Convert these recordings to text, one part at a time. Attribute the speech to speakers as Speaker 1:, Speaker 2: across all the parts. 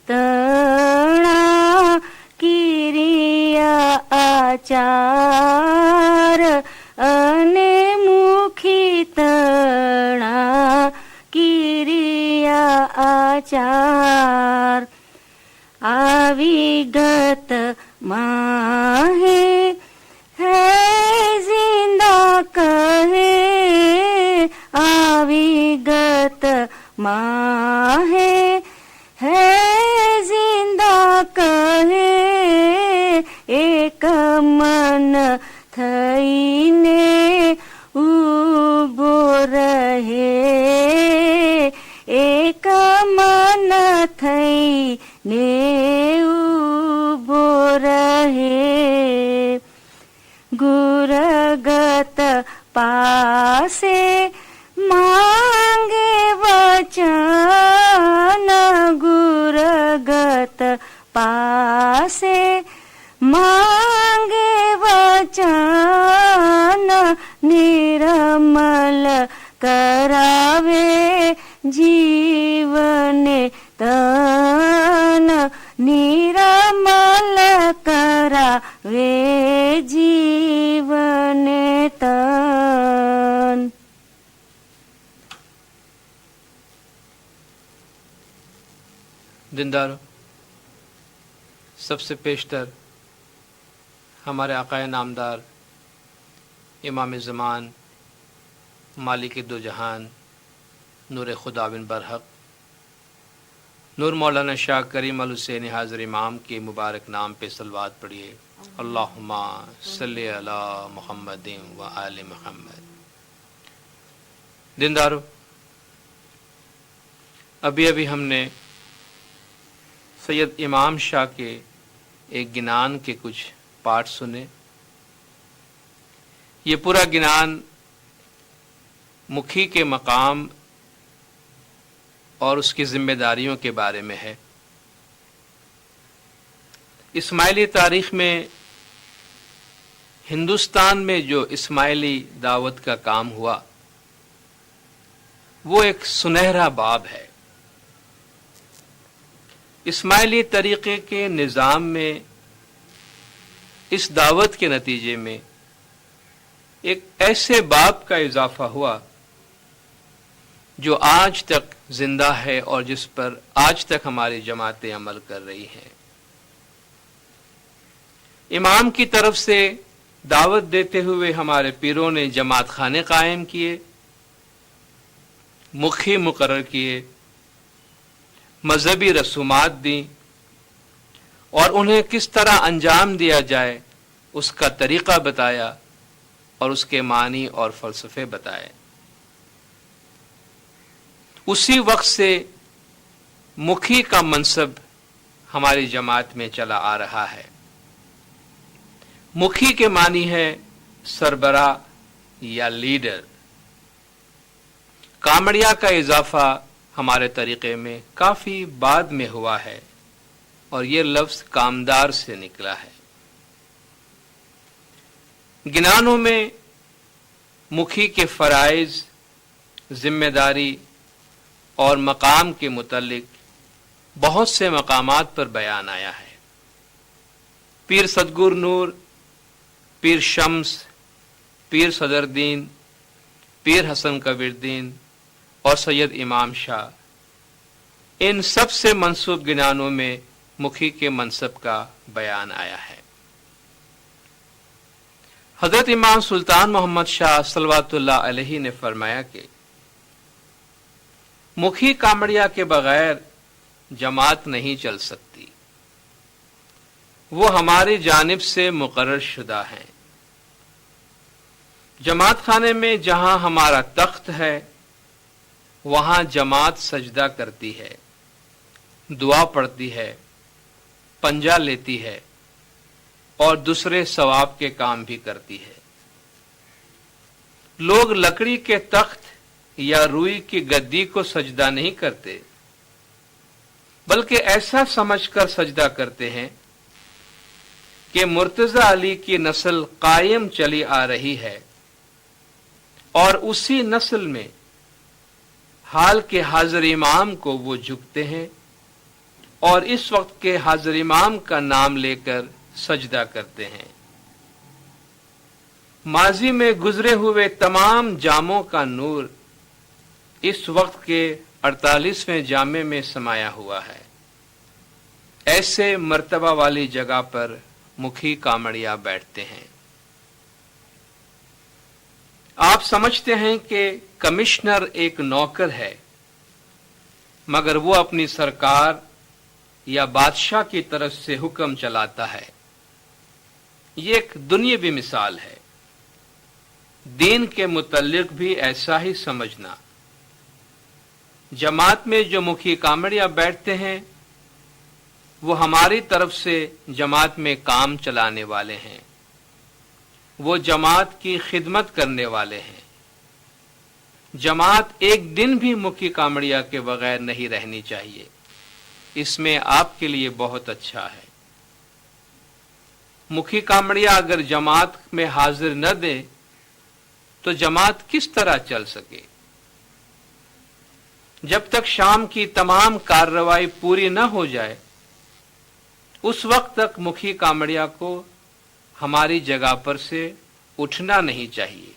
Speaker 1: તણા કિરિયા આચાર અને મુખી તણા કિરિયા આચાર આવિગત માહે હે જિંદા કહે આવિગત માહે હે જિંદા કહે એક મન થઈને ઉભો રહે એક મન થઈને ઉભો રહે ગુરગત પાસે માંગે વચન ગુરગત પાસે માંગે વચન નિરમલ કરાવે જીવને તન નિરમલ કરાવે જીવને તન.
Speaker 2: दिनदारों, सबसे पेशतर हमारे आकाए नामदार इमाम ज़मान मालिक दो जहान नूर खुदा बिन बरहक नूर मौलाना शाह करीम अल हुसैन हाज़िर इमाम के मुबारक नाम पे सलवात पढ़िए. अल्लाहुम्मा सल्ली अला मुहम्मदिन व आले मुहम्मद. दिनदारों, अभी अभी हमने सैयद इमाम शाह के एक गिनान के कुछ पाठ सुने. ये पूरा गिनान मुखी के मकाम और उसकी जिम्मेदारियों के बारे में है. इस्माइली तारीख में हिंदुस्तान में जो इस्माइली दावत का काम हुआ वो एक सुनहरा बाब है. इस्माइली तरीक़े के निज़ाम में इस दावत के नतीजे में एक ऐसे बाब का इजाफा हुआ जो आज तक जिंदा है और जिस पर आज तक हमारी जमातें अमल कर रही हैं. इमाम की तरफ से दावत देते हुए हमारे पीरों ने जमात खाने कायम किए, मुखी मुकर्रर किए, मजहबी रसूमात दी और उन्हें किस तरह अंजाम दिया जाए उसका तरीक़ा बताया और उसके मानी और फ़लसफ़े बताए. उसी वक्त से मुखी का मनसब हमारी जमात में चला आ रहा है. मुखी के मानी है सरबरा या लीडर. कामड़िया का इजाफा हमारे तरीक़े में काफ़ी बाद में हुआ है और ये लफ्ज़ कामदार से निकला है. गिनानों में मुखी के फ़राइज़, ज़िम्मेदारी और मकाम के मुतल्लिक बहुत से मकामात पर बयान आया है. पीर सदगुर नूर, पीर शम्स, पीर सदरदीन, पीर हसन कबीरदीन और सैयद इमाम शाह, इन सब से मंसूब गिनानों में मुखी के मनसब का बयान आया है. हज़रत इमाम सुल्तान मोहम्मद शाह सल्लल्लाहु अलैहि ने फरमाया कि मुखी कामड़िया के बगैर जमात नहीं चल सकती. वो हमारी जानिब से मुकर्रर शुदा हैं. जमात खाने में जहां हमारा तख्त है वहां जमात सजदा करती है, दुआ पढ़ती है, पंजा लेती है और दूसरे सवाब के काम भी करती है. लोग लकड़ी के तख्त या रुई की गद्दी को सजदा नहीं करते बल्कि ऐसा समझकर सजदा करते हैं कि मुर्तजा अली की नस्ल कायम चली आ रही है और उसी नस्ल में हाल के हाजिर इमाम को वो झुकते हैं اور اس وقت کے حاضر امام کا نام لے کر سجدہ کرتے ہیں۔ ماضی میں گزرے ہوئے تمام جاموں کا نور اس وقت کے 48ویں جامے میں سمایا ہوا ہے۔ ایسے مرتبہ والی جگہ پر مکھی کامڑیا بیٹھتے ہیں۔ آپ سمجھتے ہیں کہ کمشنر ایک نوکر ہے، مگر وہ اپنی سرکار یا بادشاہ کی طرف سے حکم چلاتا ہے۔ یہ ایک دنیاوی مثال ہے۔ دین کے متعلق بھی ایسا ہی سمجھنا۔ جماعت میں جو مکھی کامڑیا بیٹھتے ہیں وہ ہماری طرف سے جماعت میں کام چلانے والے ہیں، وہ جماعت کی خدمت کرنے والے ہیں۔ جماعت ایک دن بھی مکھی کامڑیا کے بغیر نہیں رہنی چاہیے۔ اس میں آپ کے لیے بہت اچھا ہے۔ مکھی کامڑیا اگر جماعت میں حاضر نہ دے تو جماعت کس طرح چل سکے؟ جب تک شام کی تمام کارروائی پوری نہ ہو جائے اس وقت تک مکھی کامڑیا کو ہماری جگہ پر سے اٹھنا نہیں چاہیے،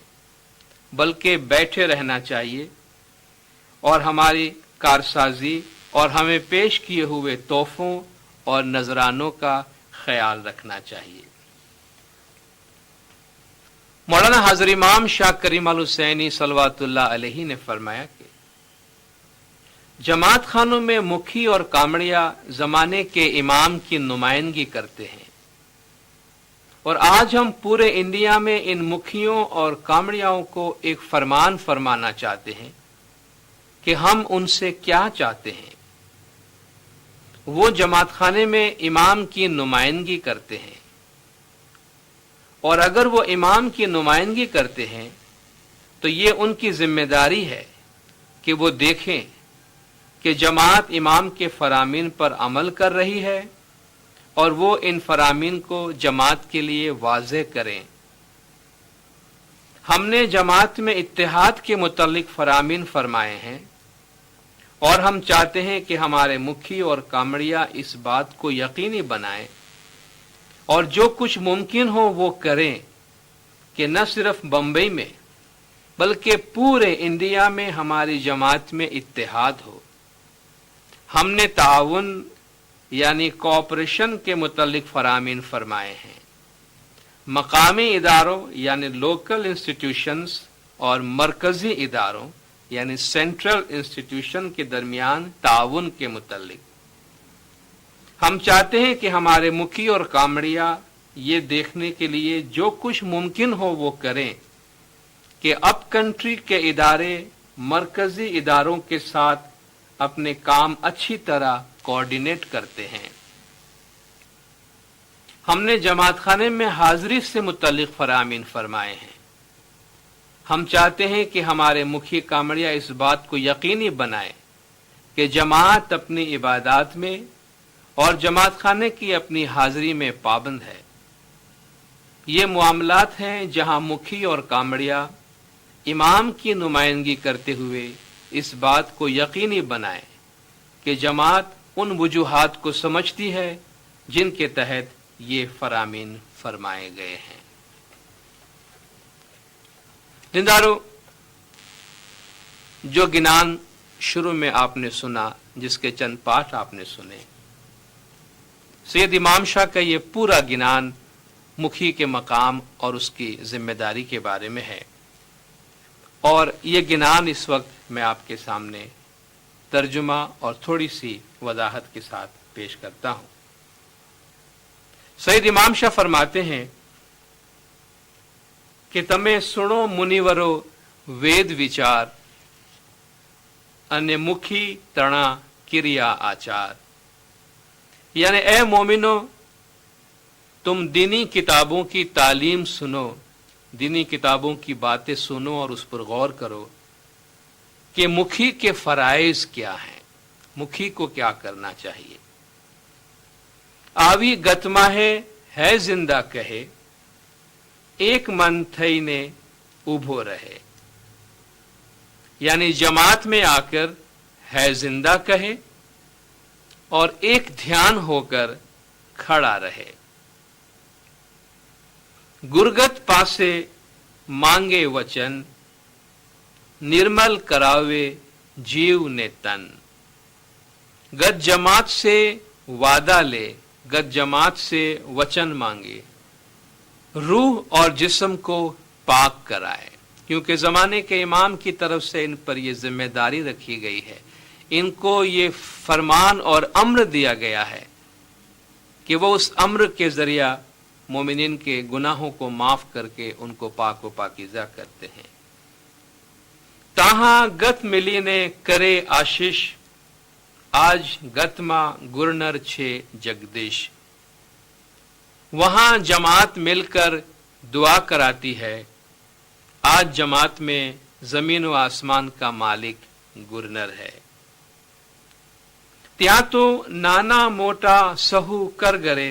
Speaker 2: بلکہ بیٹھے رہنا چاہیے اور ہماری کارسازی اور ہمیں پیش کیے ہوئے تحفوں اور نذرانوں کا خیال رکھنا چاہیے۔ مولانا حاضر امام شاہ کریم الحسینی صلوات اللہ علیہ نے فرمایا کہ جماعت خانوں میں مکھی اور کامڑیا زمانے کے امام کی نمائندگی کرتے ہیں، اور آج ہم پورے انڈیا میں ان مکھیوں اور کامڑیاؤں کو ایک فرمان فرمانا چاہتے ہیں کہ ہم ان سے کیا چاہتے ہیں۔ وہ جماعت خانے میں امام کی نمائندگی کرتے ہیں، اور اگر وہ امام کی نمائندگی کرتے ہیں تو یہ ان کی ذمہ داری ہے کہ وہ دیکھیں کہ جماعت امام کے فرامین پر عمل کر رہی ہے اور وہ ان فرامین کو جماعت کے لیے واضح کریں۔ ہم نے جماعت میں اتحاد کے متعلق فرامین فرمائے ہیں اور ہم چاہتے ہیں کہ ہمارے مکھی اور کامڑیا اس بات کو یقینی بنائیں اور جو کچھ ممکن ہو وہ کریں کہ نہ صرف بمبئی میں بلکہ پورے انڈیا میں ہماری جماعت میں اتحاد ہو۔ ہم نے تعاون یعنی کوآپریشن کے متعلق فرامین فرمائے ہیں۔ مقامی اداروں یعنی لوکل انسٹیٹیوشنز اور مرکزی اداروں یعنی سینٹرل انسٹیٹیوشن کے درمیان تعاون کے متعلق ہم چاہتے ہیں کہ ہمارے مکھی اور کامڑیا یہ دیکھنے کے لیے جو کچھ ممکن ہو وہ کریں کہ اپ کنٹری کے ادارے مرکزی اداروں کے ساتھ اپنے کام اچھی طرح کوآرڈینیٹ کرتے ہیں۔ ہم نے جماعت خانے میں حاضری سے متعلق فرامین فرمائے ہیں۔ ہم چاہتے ہیں کہ ہمارے مکھی کامڑیا اس بات کو یقینی بنائیں کہ جماعت اپنی عبادات میں اور جماعت خانے کی اپنی حاضری میں پابند ہے۔ یہ معاملات ہیں جہاں مکھی اور کامڑیا امام کی نمائندگی کرتے ہوئے اس بات کو یقینی بنائیں کہ جماعت ان وجوہات کو سمجھتی ہے جن کے تحت یہ فرامین فرمائے گئے ہیں۔ دیندارو، جو گنان شروع میں آپ نے سنا، جس کے چند پاٹ آپ نے سنے، سید امام شاہ کا یہ پورا گنان مکھی کے مقام اور اس کی ذمہ داری کے بارے میں ہے، اور یہ گنان اس وقت میں آپ کے سامنے ترجمہ اور تھوڑی سی وضاحت کے ساتھ پیش کرتا ہوں۔ سید امام شاہ فرماتے ہیں کہ تمہیں سنو منیورو وید وچار ان مکھی تڑا کریا آچار، یعنی اے مومنو تم دینی کتابوں کی تعلیم سنو، دینی کتابوں کی باتیں سنو اور اس پر غور کرو کہ مکھی کے فرائض کیا ہیں، مکھی کو کیا کرنا چاہیے۔ آوی گتما ہے زندہ کہے، ایک من تھئی نے ابھو رہے، یعنی جماعت میں آ کر ہے زندہ کہے और एक ध्यान होकर खड़ा रहे। गुरगत पासे मांगे वचन, निर्मल करावे जीव ने तन। गत जमात से वादा ले, गत जमात से वचन मांगे, रूह और जिस्म को पाक कराए। क्योंकि जमाने के इमाम की तरफ से इन पर यह जिम्मेदारी रखी गई है, इनको ये फरमान और अम्र दिया गया है कि वो उस अम्र के जरिया मोमिनीन के गुनाहों को माफ करके उनको पाक व पाकीज़ा करते हैं। ताहा गत मिली ने करे आशीष, आज गतमा गुरनर छे जगदीश। वहां जमात मिलकर दुआ कराती है, आज जमात में जमीन व आसमान का मालिक गुरनर है। त्या तो नाना मोटा सहू कर गरे,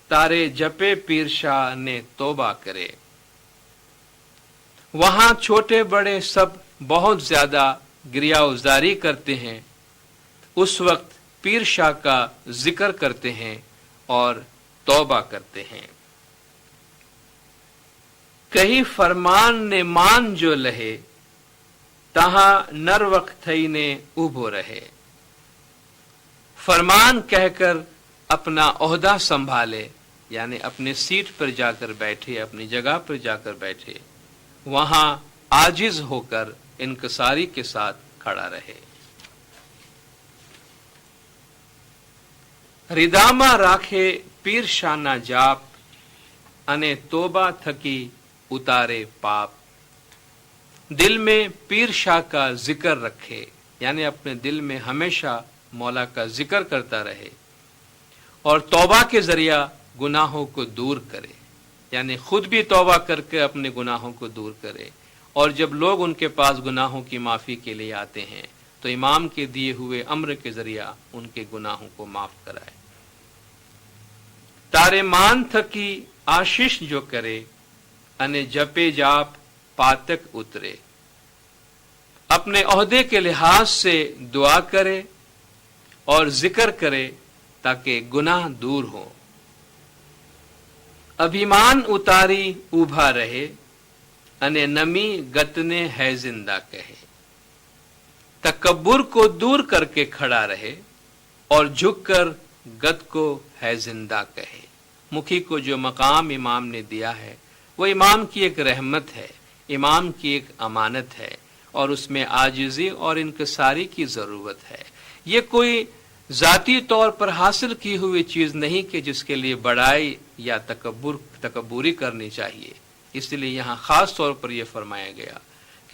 Speaker 2: तारे जपे पीर शाह ने तौबा करे। वहां छोटे बड़े सब बहुत ज्यादा गिरियाउजारी करते हैं, उस वक्त पीर शाह का जिक्र करते हैं और तौबा करते हैं। कही फरमान ने मान जो लहे, तहा नर वक्त थई ने उभो रहे। फरमान कहकर अपना ओहदा संभाले, यानी अपने सीट पर जाकर बैठे, अपनी जगह पर जाकर बैठे, वहां आजिज होकर इनकसारी के साथ खड़ा रहे। रिदामा राखे पीर शाना जाप, अने तोबा थकी उतारे पाप। दिल में पीर शाह का जिक्र रखे, यानी अपने दिल में हमेशा मौला का जिक्र करता रहे और तौबा के जरिया गुनाहों को दूर करे, यानी खुद भी तौबा करके अपने गुनाहों को दूर करे। और जब लोग उनके पास गुनाहों की माफी के लिए आते हैं तो इमाम के दिए हुए अम्र के जरिया उनके गुनाहों को माफ कराए। तारे मान थकी आशीष जो करे, अने जपे जाप पातक उतरे। अपने ओहदे के लिहाज से दुआ करे और जिक्र करे ताकि गुनाह दूर हो। अभिमान उतारी उभा रहे, अने नमी गतने है जिंदा कहे। तकब्बुर को दूर करके खड़ा रहे और झुककर गत को है जिंदा कहे। मुखी को जो मकाम इमाम ने दिया है वो इमाम की एक रहमत है, इमाम की एक अमानत है और उसमें आजिज़ी और इनकसारी की जरूरत है। ये कोई जाती तौर पर हासिल की हुई चीज नहीं कि जिसके लिए बड़ाई या तकब्बुरी करनी चाहिए। इसलिए यहाँ खास तौर पर यह फरमाया गया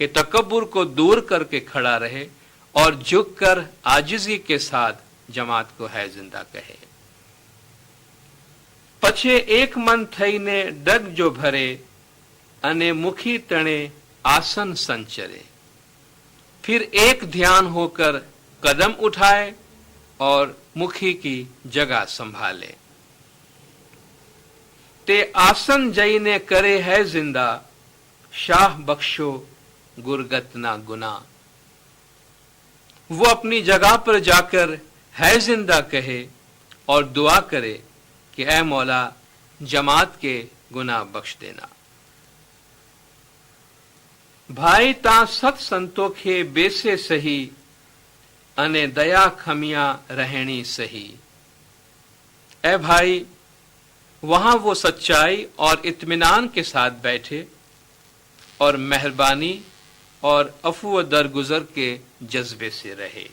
Speaker 2: कि तकब्बुर को दूर करके खड़ा रहे और झुककर आजिज़ी के साथ जमात को है जिंदा कहे। पछे एक मन थईने डग जो भरे, अने मुखी तणे आसन संचरे। फिर एक ध्यान होकर कदम उठाए और मुखी की जगह संभाले। ते आसन जई ने करे है जिंदा, शाह बख्शो गुरगत ना गुना। वो अपनी जगह पर जाकर है जिंदा कहे और दुआ करे कि ऐ मौला जमात के गुनाह बख्श देना। भाई ता सत संतोखे बेसे सही, अने दया खमिया रहनी सही। ऐ भाई वहां वो सच्चाई और इत्मीनान के साथ बैठे और मेहरबानी और अफू दरगुजर के जज्बे से रहे।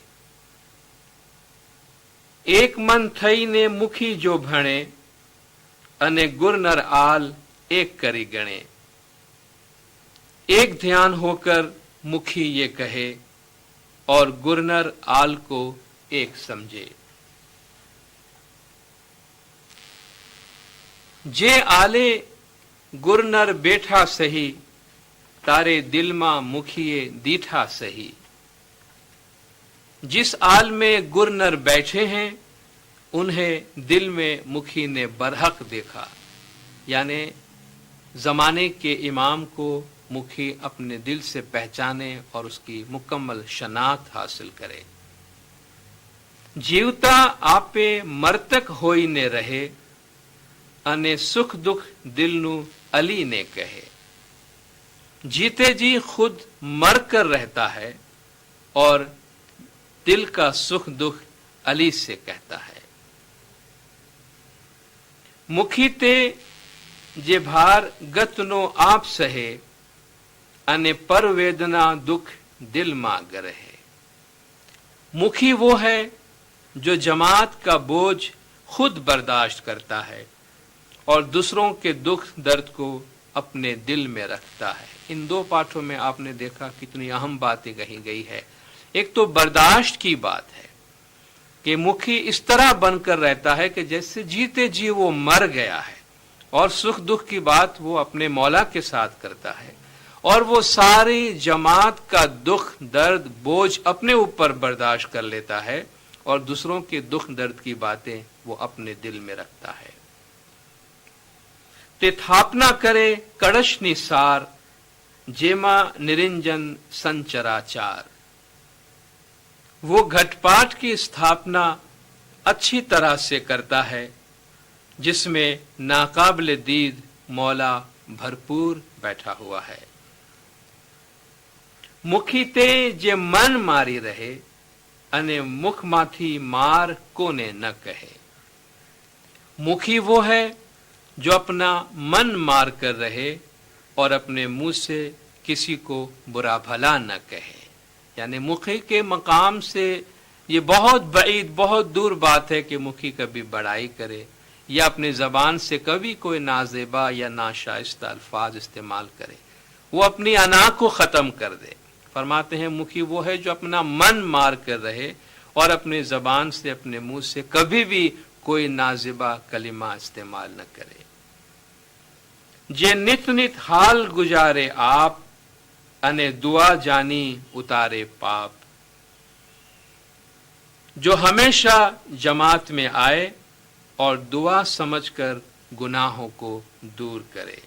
Speaker 2: एक मन थई ने मुखी जो भणे, अने गुरनर आल एक करी गणे। एक ध्यान होकर मुखी ये कहे और गुरनर आल को एक समझे। जे आले गुरनर बैठा सही, तारे दिल मा मुखिए दीठा सही। जिस आल में गुरनर बैठे हैं उन्हें दिल में मुखी ने बरहक देखा, यानी जमाने के इमाम को मुखी अपने दिल से पहचाने और उसकी मुकम्मल शनाख्त हासिल करे। જીવતા આપે મર્તક હોઈને રહે અને સુખ દુઃખ દિલનું અલીને કહે. जीते जी खुद मर कर रहता है और दिल का सुख दुख अली से कहता है. मुखी ते जे भार गतनो आप सहे अने पर वेदना दुख दिल मांग रहे. मुखी वो है जो जमात का बोझ खुद बर्दाश्त करता है और दूसरों के दुख दर्द को अपने दिल में रखता है. इन दो पाठों में आपने देखा कितनी अहम बातें कही गई है. एक तो बर्दाश्त की बात है कि मुखी इस तरह बनकर रहता है कि जैसे जीते जी वो मर गया है और सुख दुख की बात वो अपने मौला के साथ करता है और वो सारी जमात का दुख दर्द बोझ अपने ऊपर बर्दाश्त कर लेता है और दूसरों के दुख दर्द की बातें वो अपने दिल में रखता है. તે થાપના કરે કળશની સાર જેમાં નિરંજન સંચરાચાર. वो घटपाट की स्थापना अच्छी तरह से करता है जिसमें नाकाबिल दीद मौला भरपूर बैठा हुआ है. मुखी ते जे मन मारी रहे अने मुखमाथी मार कोने न कहे. मुखी वो है जो अपना मन मार कर रहे और अपने मुंह से किसी को बुरा भला न कहे. यानी मुखी के मकाम से ये बहुत बईद बहुत दूर बात है कि मुखी कभी बड़ाई करे या अपनी जबान से कभी कोई नाजेबा या नाशाइस्ता अल्फाज इस्तेमाल करे. वो अपनी अना को खत्म कर दे. फरमाते हैं मुखी वो है जो अपना मन मार कर रहे और अपनी जबान से अपने मुंह से कभी भी कोई नाजिबा कलिमा इस्तेमाल न करे. जे नित नित हाल गुजारे आप अने दुआ जानी उतारे पाप. जो हमेशा जमात में आए और दुआ समझकर गुनाहों को दूर करे.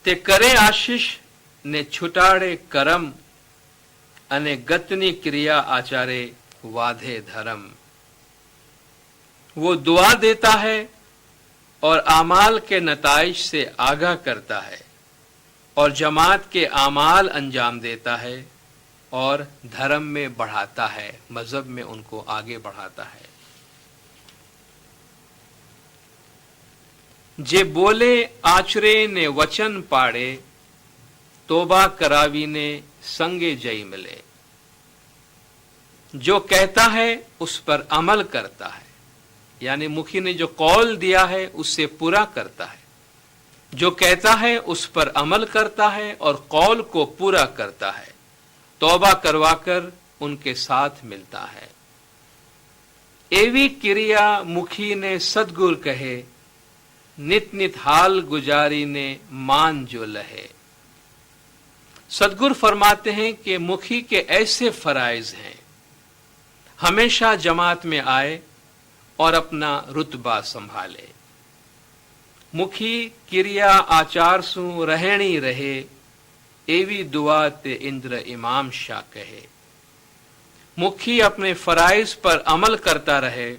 Speaker 2: ते करे आशीष ने छुटाड़े करम अने गतनी क्रिया आचारे वाधे धर्म. वो दुआ देता है और आमाल के नताइज से आगाह करता है और जमात के आमाल अंजाम देता है और धर्म में बढ़ाता है, मजहब में उनको आगे बढ़ाता है. जे बोले आचरे ने वचन पाड़े तोबा करावी ने संगे जई मिले. जो कहता है उस पर अमल करता है. यानी मुखी ने जो कौल दिया है उससे पूरा करता है. जो कहता है उस पर अमल करता है और कौल को पूरा करता है. तौबा करवाकर उनके साथ मिलता है. एवी क्रिया मुखी ने सदगुर कहे नित नित हाल गुजारी ने मान जो लहे. सदगुर फरमाते हैं कि मुखी के ऐसे फराइज हैं हमेशा जमात में आए और अपना रुतबा संभाले. मुखी क्रिया आचार सु रहणी रहे एवी दुआ ते इंद्र इमाम शाह कहे. मुखी अपने फराइज पर अमल करता रहे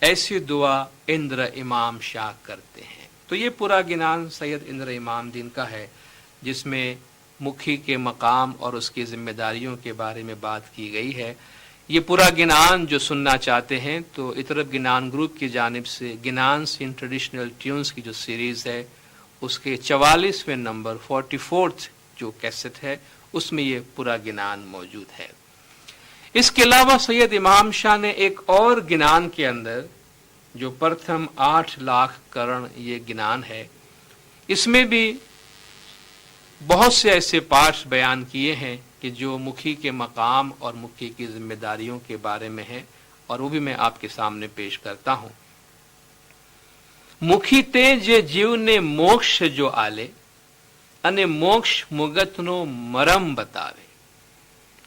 Speaker 2: ऐसी दुआ इंद्र इमाम शाह करते हैं. तो ये पूरा गिनान सैयद इंद्र इमाम दीन का है जिसमें मुखी के मकाम और उसकी जिम्मेदारियों के बारे में बात की गई है. ये पूरा गिनान जो सुनना चाहते हैं तो इतरब गिनान ग्रुप की जानिब से गिनान्स इन ट्रेडिशनल ट्यून्स की जो सीरीज है उसके 44वें नंबर 44th जो कैसेट है उसमें ये पूरा गिनान मौजूद है. इसके अलावा सैयद इमाम शाह ने एक और गिनान के अंदर जो प्रथम 8 लाख करण ये गिनान है इसमें भी बहुत से ऐसे पाठ बयान किए हैं कि जो मुखी के मकाम और मुखी की जिम्मेदारियों के बारे में है और वो भी मैं आपके सामने पेश करता हूं. मुखी ते जे जीव ने मोक्ष जो आले अने मोक्ष मुगतनो मरम बतावे.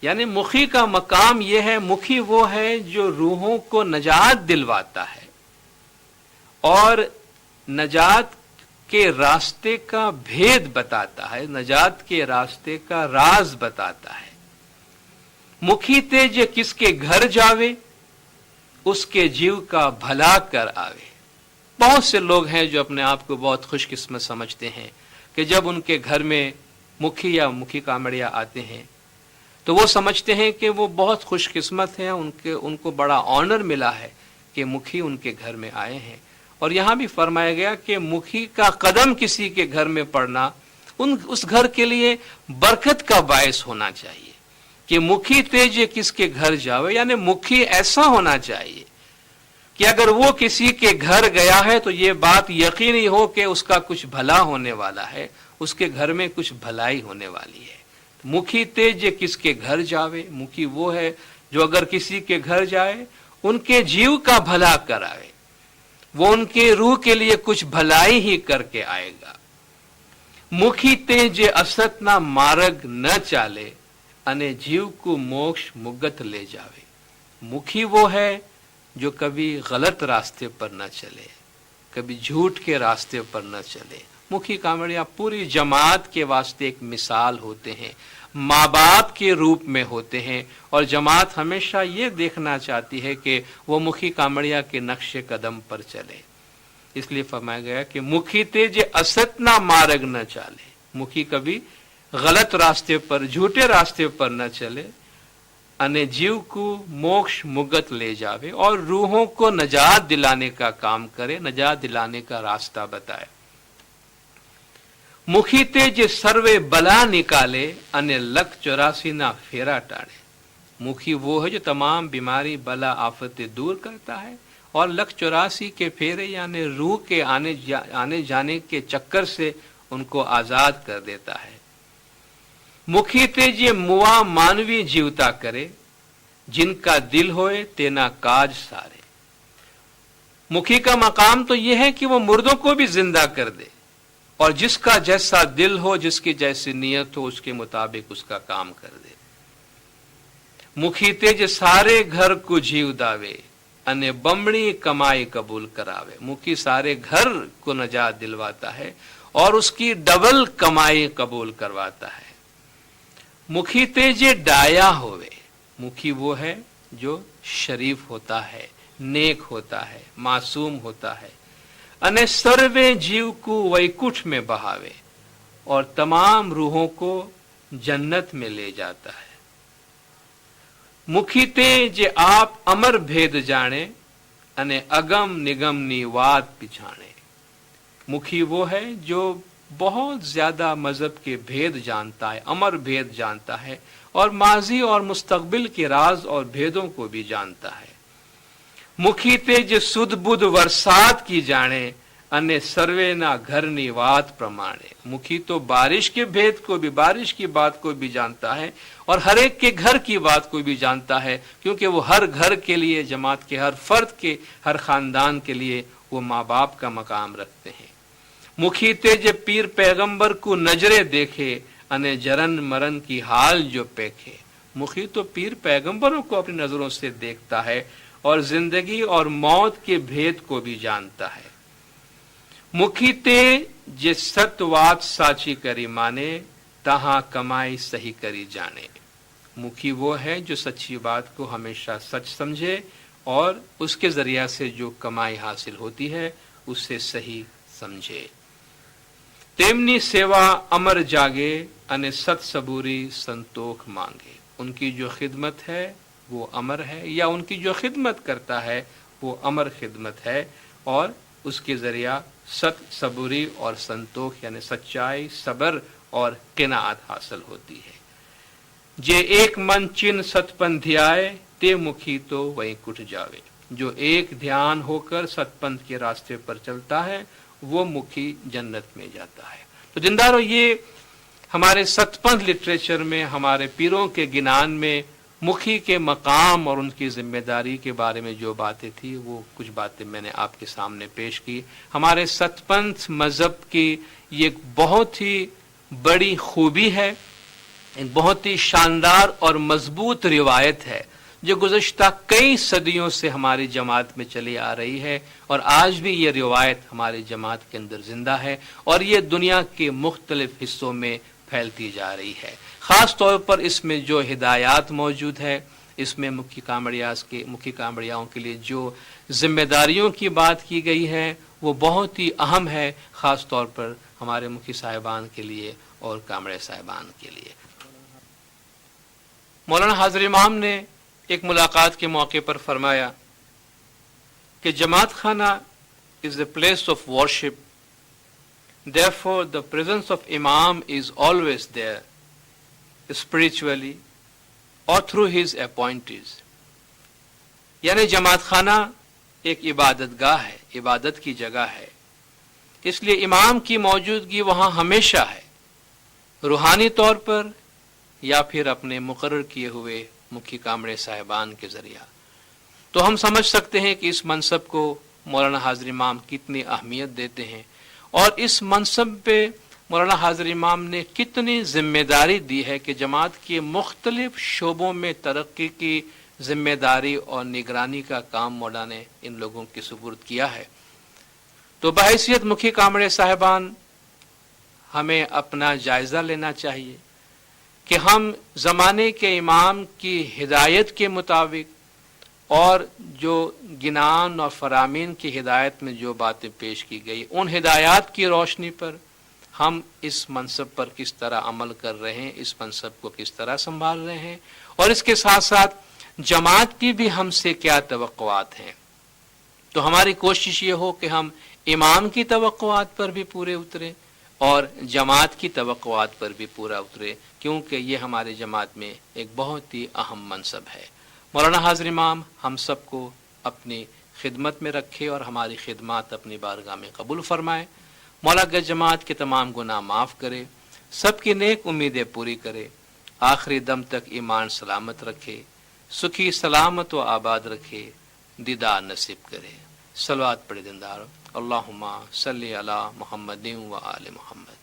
Speaker 2: यानी मुखी का मकाम यह है, मुखी वो है जो रूहों को नजात दिलवाता है और नजात के रास्ते का भेद बताता है, नजात के रास्ते का राज बताता है. मुखी ते जे किसके घर जावे उसके जीव का भला कर आवे। बहुत से लोग हैं जो अपने आप को बहुत खुशकिस्मत समझते हैं कि जब उनके घर में मुखी या मुखी कामड़िया आते हैं तो वो समझते हैं कि वो बहुत खुशकिस्मत हैं, उनको बड़ा ऑनर मिला है कि मुखी उनके घर में आए हैं। और यहाँ भी फरमाया गया कि मुखी का कदम किसी के घर में पड़ना उस घर के लिए बरकत का बायस होना चाहिए। कि मुखी तेज किसके घर जावे, यानी मुखी ऐसा होना चाहिए कि अगर वो किसी के घर गया है तो ये बात यकीनी हो कि उसका कुछ भला होने वाला है, उसके घर में कुछ भलाई होने वाली है। मुखी तेज किसके घर जावे, मुखी वो है जो अगर किसी के घर जाए उनके जीव का भला करावे, वो उनके रूह के लिए कुछ भलाई ही करके आएगा। मुखी तेज असत ना मार्ग न चाले अने जीव को मोक्ष मुगत ले जावे। मुखी वो है जो कभी गलत रास्ते पर न चले, कभी झूठ के रास्ते पर न चले। मुखी कामड़िया पूरी जमात के वास्ते एक मिसाल होते हैं, माँ बाप के रूप में होते हैं। और जमात हमेशा ये देखना चाहती है कि वो मुखी कामड़िया के नक्शे कदम पर चले। इसलिए फरमाया गया कि मुखी तेज असत ना मार्ग न चाले, मुखी कभी गलत रास्ते पर, झूठे रास्ते पर न चले, अने जीव को मोक्ष मुगत ले जावे और रूहों को नजात दिलाने का काम करे, नजात दिलाने का रास्ता बताए। मुखी तेज सर्वे बला निकाले अने लख 84 ना फेरा टाड़े। मुखी वो है जो तमाम बीमारी बला आफतें दूर करता है और लख 84 के फेरे यानी रूह के आने जाने के चक्कर से उनको आजाद कर देता है। मुखी तेज मुआ मानवी जीवता करे, जिनका दिल होए तेना काज सारे। मुखी का मकाम तो यह है कि वो मुर्दों को भी जिंदा कर दे और जिसका जैसा दिल हो, जिसकी जैसी नियत हो, उसके मुताबिक उसका काम कर दे। मुखी तेज सारे घर को जीव दावे अने बमणी कमाई कबूल करावे। मुखी सारे घर को नजात दिलवाता है और उसकी डबल कमाई कबूल करवाता है। मुखी तेजे डाया होवे, मुखी वो है जो शरीफ होता है, नेक होता है, मासूम होता है। अने सर्वे जीव को वैकुंठ में बहावे और तमाम रूहों को जन्नत में ले जाता है। मुखी तेज आप अमर भेद जाने अने अगम निगम नी वात पिछाणे। मुखी वो है जो बहुत ज्यादा मजहब के भेद जानता है, अमर भेद जानता है और माजी और मुस्तकबिल के राज और भेदों को भी जानता है। मुखी तेज सुध बुध वरसात की जाने अने सर्वे ना घर नी वात प्रमाणे। मुखी तो बारिश के भेद को भी, बारिश की बात को भी जानता है और हर एक के घर की बात को भी जानता है, क्योंकि वो हर घर के लिए, जमात के हर फर्द के, हर खानदान के लिए वो माँ बाप का मकाम रखते हैं। मुखी तेज पीर पैगंबर को नजरे देखे अने जरन मरन की हाल जो पेखे। मुखी तो पीर पैगंबरों को अपनी नजरों से देखता है और जिंदगी और मौत के भेद को भी जानता है। मुखी ते जे सतवात साची करी माने तहां कमाई सही करी जाने। मुखी वो है जो सच्ची बात को हमेशा सच समझे और उसके जरिया से जो कमाई हासिल होती है उससे सही समझे। तेमनी सेवा अमर जागे अने सत सबूरी संतोख मांगे। उनकी जो खिदमत है वो अमर है, या उनकी जो खिदमत करता है वो अमर खिदमत है और उसके जरिया सत सबूरी और संतोख यानी सच्चाई, सबर और किनात हासिल होती है। जे एक मन चिन सतपंथ ध्याए ते मुखी तो वहीं कुट जावे। जो एक ध्यान होकर सतपंथ के रास्ते पर चलता है वो मुखी जन्नत में जाता है। तो जिंदारो, ये हमारे सतपंथ लिटरेचर में, हमारे पीरों के गिनान में मुखी के मकाम और उनकी जिम्मेदारी के बारे में जो बातें थी वो कुछ बातें मैंने आपके सामने पेश की। हमारे सतपंथ मजहब की ये एक बहुत ही बड़ी खूबी है, एक बहुत ही शानदार और मजबूत रिवायत है जो गुज़श्ता कई सदियों से हमारी जमात में चली आ रही है और आज भी ये रिवायत हमारी जमात के अंदर जिंदा है और ये दुनिया के मुख्तलिफ हिस्सों में پھیلتی جا رہی ہے. خاص طور پر اس میں جو ہدایات موجود ہے، اس میں مکھی کامڑیاؤں کے لیے جو ذمہ داریوں کی بات کی گئی ہے وہ بہت ہی اہم ہے، خاص طور پر ہمارے مکھی صاحبان کے لیے اور کامڑے صاحبان کے لیے. مولانا حاضر امام نے ایک ملاقات کے موقع پر فرمایا کہ جماعت خانہ is the place of worship. Therefore, the presence of Imam is always there, spiritually or through his appointees. یعنی جماعت خانہ ایک عبادت گاہ ہے، عبادت کی جگہ ہے، اس لیے امام کی موجودگی وہاں ہمیشہ ہے، روحانی طور پر یا پھر اپنے مقرر کیے ہوئے مکھی کامڑے صاحبان کے ذریعہ. تو ہم سمجھ سکتے ہیں کہ اس منصب کو مولانا حاضر امام کتنی اہمیت دیتے ہیں، اور اس منصب پہ مولانا حاضر امام نے کتنی ذمہ داری دی ہے کہ جماعت کے مختلف شعبوں میں ترقی کی ذمہ داری اور نگرانی کا کام مولانا نے ان لوگوں کی سپرد کیا ہے. تو بحیثیت مکھی کامڑے صاحبان ہمیں اپنا جائزہ لینا چاہیے کہ ہم زمانے کے امام کی ہدایت کے مطابق اور جو گنان اور فرامین کی ہدایت میں جو باتیں پیش کی گئی، ان ہدایات کی روشنی پر ہم اس منصب پر کس طرح عمل کر رہے ہیں، اس منصب کو کس طرح سنبھال رہے ہیں، اور اس کے ساتھ ساتھ جماعت کی بھی ہم سے کیا توقعات ہیں. تو ہماری کوشش یہ ہو کہ ہم امام کی توقعات پر بھی پورے اتریں اور جماعت کی توقعات پر بھی پورا اترے، کیونکہ یہ ہماری جماعت میں ایک بہت ہی اہم منصب ہے. مولانا حاضر امام ہم سب کو اپنی خدمت میں رکھے اور ہماری خدمات اپنی بارگاہ میں قبول فرمائے. مولا گج جماعت کے تمام گناہ معاف کرے، سب کی نیک امیدیں پوری کرے، آخری دم تک ایمان سلامت رکھے، سکھی سلامت و آباد رکھے، دیدار نصیب کرے. صلوات پڑھے دیندار. اللہم صلی علی محمد و آل محمد.